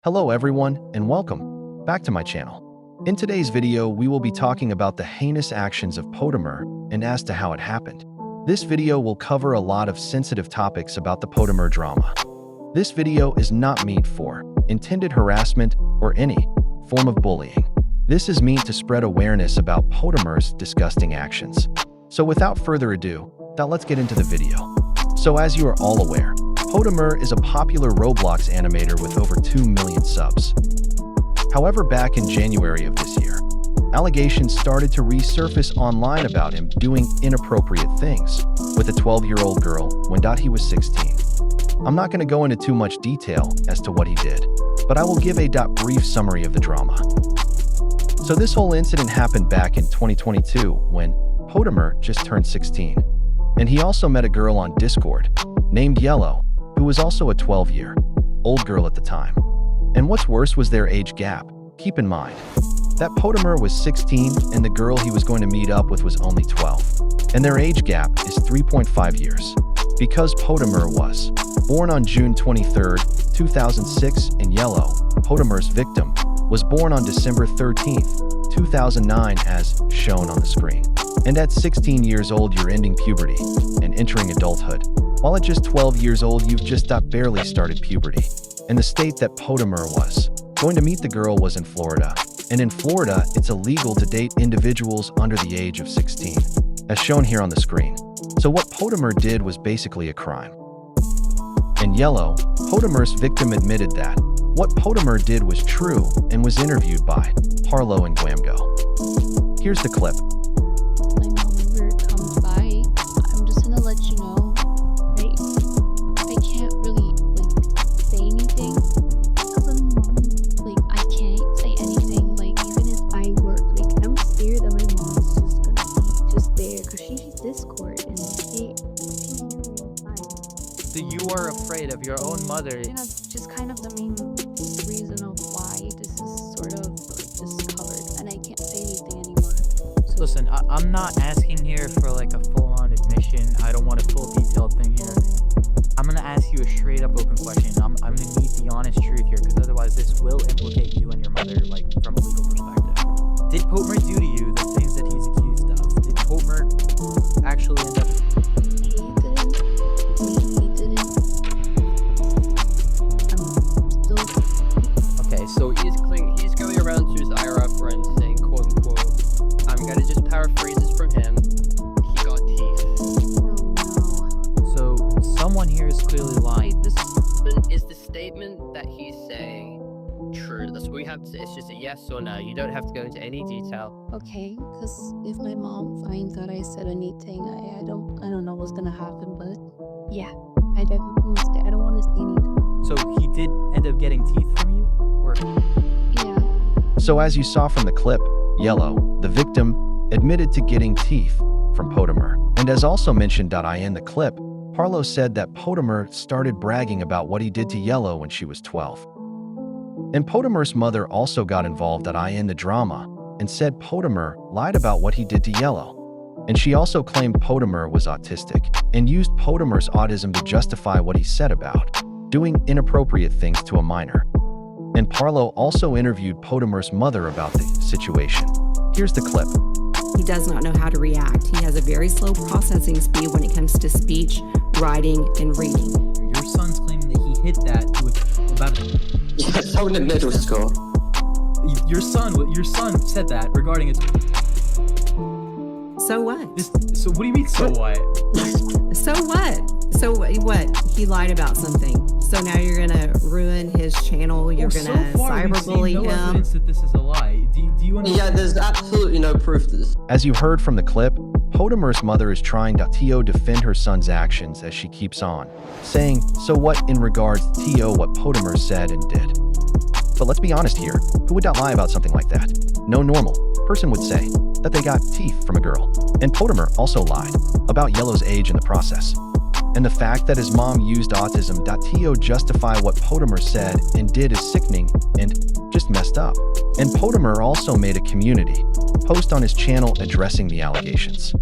Hello everyone, and welcome back to my channel. In today's video, we will be talking about the heinous actions of Potemer and as to how it happened. This video will cover a lot of sensitive topics about the Potemer drama. This video is not meant for intended harassment or any form of bullying. This is meant to spread awareness about Potemer's disgusting actions. So without further ado, now let's get into the video. So as you are all aware, Potemer is a popular Roblox animator with over 2 million subs. However, back in January of this year, allegations started to resurface online about him doing inappropriate things with a 12-year-old girl when he was 16. I'm not going to go into too much detail as to what he did, but I will give a brief summary of the drama. So this whole incident happened back in 2022 when Potemer just turned 16, and he also met a girl on Discord named Yellow, who was also a 12-year-old girl at the time. And what's worse was their age gap. Keep in mind that Potemer was 16 and the girl he was going to meet up with was only 12. And their age gap is 3.5 years. Because Potemer was born on June 23, 2006 in Yellow, Potemer's victim was born on December 13, 2009 as shown on the screen. And at 16 years old, you're ending puberty and entering adulthood. While at just 12 years old, you've just barely started puberty. And the state that Potemer was going to meet the girl was in Florida. And in Florida, it's illegal to date individuals under the age of 16, as shown here on the screen. So what Potemer did was basically a crime. In Yellow, Potemer's victim admitted that what Potemer did was true and was interviewed by Parlo and Gwamgo. Here's the clip. My mom never comes by. I'm just gonna let you know. I can't really say anything because of my mom. I can't say anything. Even if I work, I'm scared that my mom is just gonna be just there because she uses Discord and she So you are afraid of your own mother? just kind of the main reason of why this is sort of discovered, and I can't say anything anymore. So Listen, I'm not asking here for a full-on admission. I don't want a full detailed thing here. I'm gonna ask you a straight up open question. I'm gonna need the honest truth here, because otherwise this will implicate you and your mother, from a legal perspective. Did Potemer do to you the things that he's accused of? Did Potemer actually end up? he didn't. Okay, so He's going around to his IRA friends saying, quote unquote, I'm gonna just paraphrase this from him, he got teeth. so someone here is clearly lying. Is the statement that he's saying true? That's what we have to say. It's just a yes or no. You don't have to go into any detail. Okay, because if my mom finds that I said anything, I don't know what's gonna happen, but yeah, I don't want to say anything. So he did end up getting teeth from you? Or Yeah. So as you saw from the clip, Yellow, the victim, admitted to getting teeth from Potemer. And as also mentioned in the clip, Parlo said that Potemer started bragging about what he did to Yellow when she was 12. And Potemer's mother also got involved in the drama and said Potemer lied about what he did to Yellow. And she also claimed Potemer was autistic and used Potemer's autism to justify what he said about doing inappropriate things to a minor. And Parlo also interviewed Potemer's mother about the situation. Here's the clip. He does not know how to react. He has a very slow processing speed when it comes to speech, writing, and reading. your son's claiming that he hit that about Yeah, someone in middle school. your son said that regarding it. So what? So what do you mean, so what? So what? So what? He lied about something. So now you're gonna ruin his channel. You're gonna cyberbully no him. evidence that this is a lie. Do you understand? Yeah, there's absolutely no proof to this. As you heard from the clip, Potemer's mother is trying to defend her son's actions as she keeps on, saying, so what in regards to what Potemer said and did. But let's be honest here, who would not lie about something like that? No normal person would say that they got teeth from a girl. And Potemer also lied about Yellow's age in the process. And the fact that his mom used autism to justify what Potemer said and did is sickening and just messed up. And Potemer also made a community post on his channel addressing the allegations.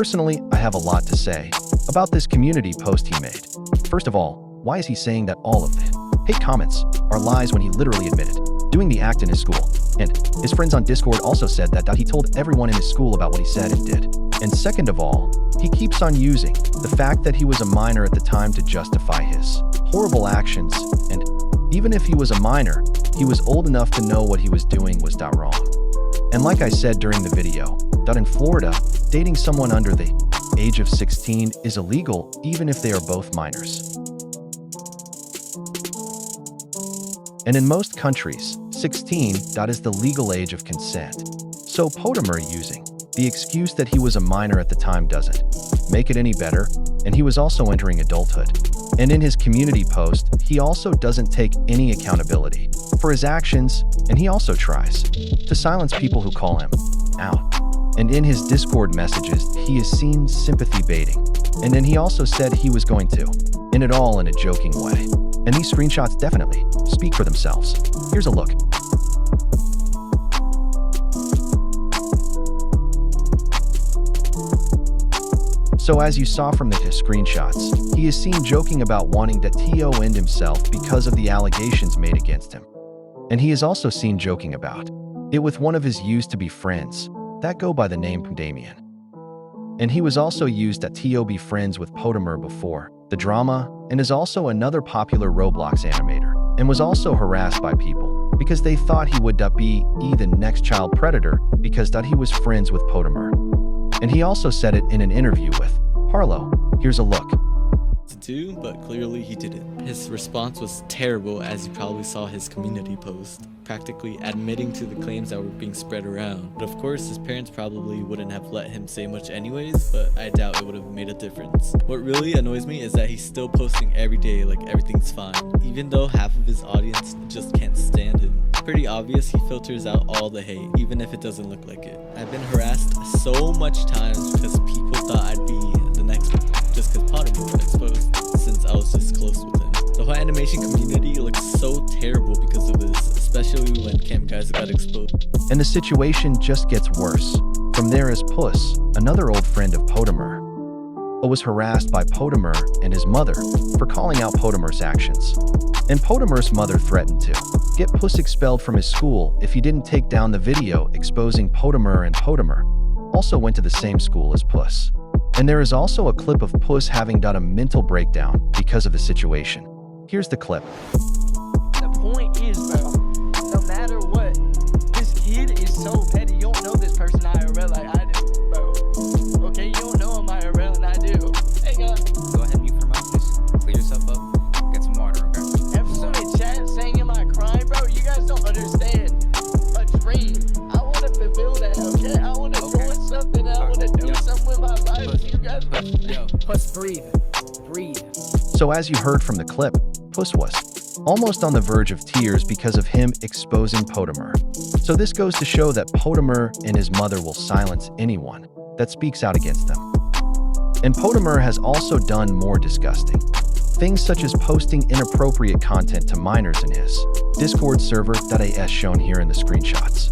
Personally, I have a lot to say about this community post he made. First of all, why is he saying that all of the hate comments are lies when he literally admitted doing the act in his school? And his friends on Discord also said that he told everyone in his school about what he said and did. And second of all, he keeps on using the fact that he was a minor at the time to justify his horrible actions. And even if he was a minor, he was old enough to know what he was doing was wrong. And like I said during the video, that in Florida, dating someone under the age of 16 is illegal even if they are both minors. And in most countries, 16 is the legal age of consent. So Potemer using the excuse that he was a minor at the time doesn't make it any better, and he was also entering adulthood. And in his community post, he also doesn't take any accountability for his actions, and he also tries to silence people who call him out. And in his Discord messages, he is seen sympathy baiting. And then he also said he was going to end it all in a joking way. And these screenshots definitely speak for themselves. Here's a look. So as you saw from the screenshots, he is seen joking about wanting to end himself because of the allegations made against him. And he is also seen joking about it with one of his used-to-be friends that go by the name Damien. And he was also used at be friends with Potemer before the drama, and is also another popular Roblox animator, and was also harassed by people because they thought he would be the next child predator because he was friends with Potemer. And he also said it in an interview with Parlo. Here's a look. To do, but clearly he didn't. His response was terrible, as you probably saw his community post, practically admitting to the claims that were being spread around. But of course, his parents probably wouldn't have let him say much anyways, but I doubt it would have made a difference. What really annoys me is that he's still posting every day like everything's fine, even though half of his audience just can't stand him. It's pretty obvious he filters out all the hate, even if it doesn't look like it. I've been harassed so much times because people thought I'd be the next one, just because Potemer got exposed, since I was this close with him. The whole animation community looks so terrible because of this, especially when Cam Guys got exposed. And the situation just gets worse. From there is Puss, another old friend of Potemer, who was harassed by Potemer and his mother for calling out Potemer's actions. And Potemer's mother threatened to get Puss expelled from his school if he didn't take down the video exposing Potemer, and Potemer also went to the same school as Puss. And there is also a clip of Puss having a mental breakdown because of the situation. Here's the clip. The point is, bro, no matter what, this kid is so petty. You don't know this person IRL like I do, bro. Okay, you don't know him IRL and I do. Hang on. Go ahead, mute for a moment. Just clear yourself up. Get some water, okay? Everyone in chat saying, am I crying, bro? You guys don't understand. A dream. I want to fulfill that, okay? I want to join something. I want to do something with my life. You guys, Puss, breathe. Breathe. So as you heard from the clip, Puss was almost on the verge of tears because of him exposing Potemer. So this goes to show that Potemer and his mother will silence anyone that speaks out against them. And Potemer has also done more disgusting things, such as posting inappropriate content to minors in his Discord server as shown here in the screenshots.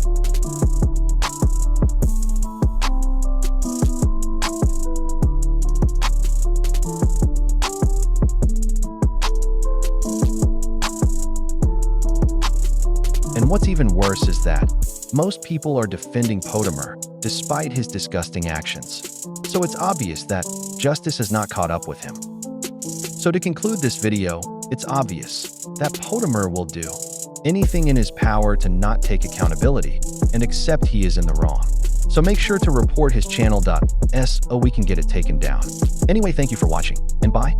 And what's even worse is that most people are defending Potemer despite his disgusting actions. So it's obvious that justice has not caught up with him. So to conclude this video, it's obvious that Potemer will do anything in his power to not take accountability and accept he is in the wrong. So make sure to report his channel so we can get it taken down. Anyway, thank you for watching, and bye.